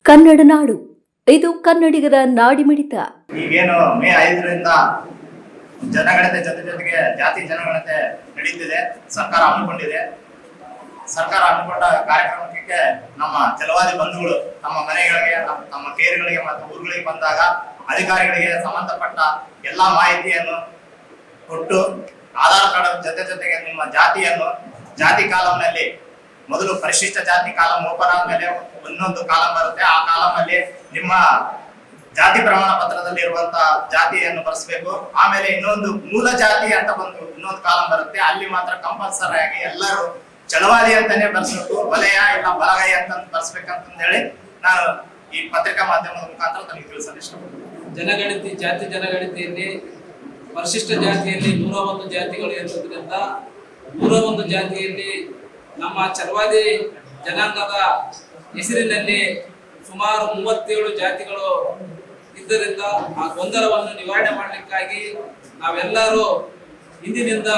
ಕನ್ನಡ ನಾಡು ಇದು ಕನ್ನಡಿಗರ ನಾಡಿಮಿಡಿತ. ಈಗೇನು ಮೇ 5ರಿಂದ ಜನಗಣತಿ ಜೊತೆಗೆ ಜಾತಿ ಜನಗಣತಿ ನಡೀತಿದೆ. ಸರ್ಕಾರ ಹಮ್ಮಿಕೊಂಡಿದೆ. ಸರ್ಕಾರ ಹಮ್ಮಿಕೊಂಡ ಕಾರ್ಯಕ್ರಮಕ್ಕೆ ನಮ್ಮ ಛಲವಾದಿ ಬಂಧುಗಳು ತಮ್ಮ ಮನೆಗಳಿಗೆ, ತಮ್ಮ ಕೇರಿಗಳಿಗೆ ಮತ್ತು ಊರುಗಳಿಗೆ ಬಂದಾಗ ಅಧಿಕಾರಿಗಳಿಗೆ ಸಂಬಂಧಪಟ್ಟ ಎಲ್ಲಾ ಮಾಹಿತಿಯನ್ನು ಕೊಟ್ಟು ಆಧಾರ್ ಕಾರ್ಡ್ ಜೊತೆಗೆ ನಿಮ್ಮ ಜಾತಿಯನ್ನು ಜಾತಿ ಕಾಲಂನಲ್ಲಿ ಮೊದಲು ಪರಿಶಿಷ್ಟ ಜಾತಿ ಕಾಲಂ ಓಪನ್ ಆದ್ಮೇಲೆ ಇನ್ನೊಂದು ಕಾಲಂ ಬರುತ್ತೆ. ಆ ಕಾಲಂ ಅಲ್ಲಿ ನಿಮ್ಮ ಜಾತಿ ಪ್ರಮಾಣ ಪತ್ರದಲ್ಲಿ ಇರುವಂತಹ ಜಾತಿಯನ್ನು ಬರೆಸಬೇಕು. ಆಮೇಲೆ ಇನ್ನೊಂದು ಮೂಲ ಜಾತಿ ಅಂತ ಇನ್ನೊಂದು ಕಾಲಂ ಬರುತ್ತೆ. ಅಲ್ಲಿ ಮಾತ್ರ ಕಂಪಲ್ಸರಿ ಆಗಿ ಎಲ್ಲರೂ ಚಳವಾದಿ ಅಂತಾನೆ ಬರ್ಸ್ಬೇಕು, ವಲಯ ಇಲ್ಲ ಬಲಗೈ ಅಂತ ಬರ್ಸ್ಬೇಕಂತ ಹೇಳಿ ನಾನು ಈ ಪತ್ರಿಕಾ ಮಾಧ್ಯಮದ ಮುಖಾಂತರ ತಮಗೆ ತಿಳಿಸಲು ಇಷ್ಟಪಡ್ತೀನಿ. ಜಾತಿ ಜನಗಣತಿಯಲ್ಲಿ ಪರಿಶಿಷ್ಟ ಜಾತಿಯಲ್ಲಿ 101 ಜಾತಿಗಳು ಇರುವುದರಿಂದ 101 ಜಾತಿಯಲ್ಲಿ ನಮ್ಮ ಚಲವಾದಿ ಜನಾಂಗದ ಹೆಸರಿನಲ್ಲಿ ಸುಮಾರು 37 ಜಾತಿಗಳು ಇದ್ದರಿಂದ ಆ ಗೊಂದಲವನ್ನು ನಿವಾರಣೆ ಮಾಡಲಿಕ್ಕಾಗಿ ನಾವೆಲ್ಲರೂ ಇಂದಿನಿಂದ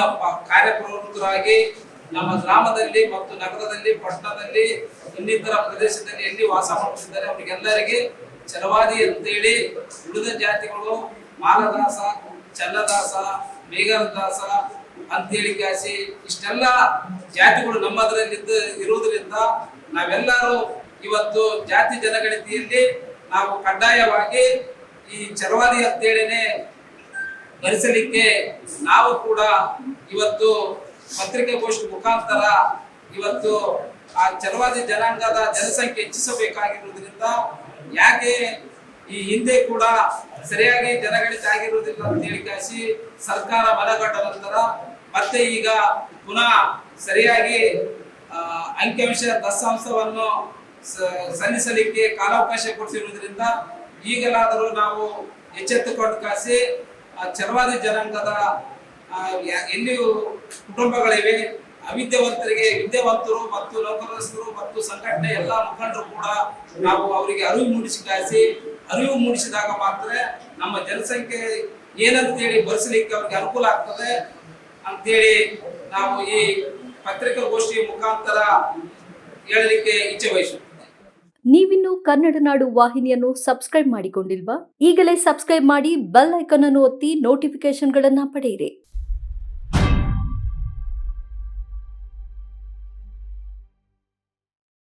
ಕಾರ್ಯಪ್ರವೃತ್ತರಾಗಿ ನಮ್ಮ ಗ್ರಾಮದಲ್ಲಿ ಮತ್ತು ನಗರದಲ್ಲಿ, ಪಟ್ಟಣದಲ್ಲಿ, ಇನ್ನಿತರ ಪ್ರದೇಶದಲ್ಲಿ ಎಲ್ಲಿ ವಾಸ ಮಾಡುತ್ತಿದ್ದಾರೆ ಅವರಿಗೆಲ್ಲರಿಗೆ ಚಲವಾದಿ ಅಂತೇಳಿ ಉಳಿದ ಜಾತಿಗಳು ಮಾಲದಾಸ, ಚನ್ನದಾಸ, ಮೇಘರದಾಸ ಅಂತೇಳಿ ಕಾಸಿ ಇಷ್ಟೆಲ್ಲ ಜಾತಿಗಳು ನಮ್ಮದರಲ್ಲಿ ಇರುವುದರಿಂದ ನಾವೆಲ್ಲರೂ ಇವತ್ತು ಜಾತಿ ಜನಗಣತಿಯಲ್ಲಿ ನಾವು ಕಡ್ಡಾಯವಾಗಿ ಈ ಚಲವಾದಿ ಅಂತೇಳಿನೇ ಭರಿಸಲಿಕ್ಕೆ ನಾವು ಕೂಡ ಇವತ್ತು ಪತ್ರಿಕಾಗೋಷ್ಠಿ ಮುಖಾಂತರ ಇವತ್ತು ಆ ಚಲವಾದಿ ಜನಾಂಗದ ಜನಸಂಖ್ಯೆ ಹೆಚ್ಚಿಸಬೇಕಾಗಿರುವುದರಿಂದ, ಯಾಕೆ ಈ ಹಿಂದೆ ಕೂಡ ಸರಿಯಾಗಿ ಜನಗಣತಿ ಆಗಿರುವುದಿಲ್ಲ ಅಂತ ಹೇಳಿ ಕಾಸಿ ಸರ್ಕಾರ ಮನಗಂಡ ನಂತರ ಮತ್ತೆ ಈಗ ಪುನಃ ಸರಿಯಾಗಿ ಅಂಕಿಅಂಶ ದತ್ತಾಂಶವನ್ನು ಸಲ್ಲಿಸಲಿಕ್ಕೆ ಕಾಲಾವಕಾಶ ಕೊಡಿಸಿರುವುದರಿಂದ ಈಗಲಾದರೂ ನಾವು ಎಚ್ಚೆತ್ತುಕೊಂಡು ಕಾಸಿ ಚಲವಾದಿ ಜನಾಂಗದ ಎಲ್ಲಿಯೂ ಕುಟುಂಬಗಳಿವೆ, ಅವಿದ್ಯಾವಂತರಿಗೆ ವಿದ್ಯಾವಂತರು ಮತ್ತು ನೌಕರಸ್ಥರು ಮತ್ತು ಸಂಘಟನೆ ಎಲ್ಲ ಮುಖಂಡರು ಕೂಡ ನಾವು ಅವರಿಗೆ ಅರಿವು ಮೂಡಿಸಿದಾಗ ಮಾತ್ರ ನಮ್ಮ ಜನಸಂಖ್ಯೆ ಏನಂತೇಳಿ ಭರಿಸಲಿಕ್ಕೆ ಅವ್ರಿಗೆ ಅನುಕೂಲ ಆಗ್ತದೆ ಅಂತೇಳಿ ನಾವು ಈ ಪತ್ರಿಕಾಗೋಷ್ಠಿಯ ಮುಖಾಂತರ ಹೇಳಲಿಕ್ಕೆ ಇಚ್ಛೆ ವಹಿಸುತ್ತೇವೆ. ನೀವಿನ್ನು ಕನ್ನಡ ನಾಡು ವಾಹಿನಿಯನ್ನು ಸಬ್ಸ್ಕ್ರೈಬ್ ಮಾಡಿಕೊಂಡಿಲ್ವಾ? ಈಗಲೇ ಸಬ್ಸ್ಕ್ರೈಬ್ ಮಾಡಿ ಬೆಲ್ ಐಕಾನ್ ಅನ್ನು ಒತ್ತಿ ನೋಟಿಫಿಕೇಶನ್ಗಳನ್ನ ಪಡೆಯಿರಿ.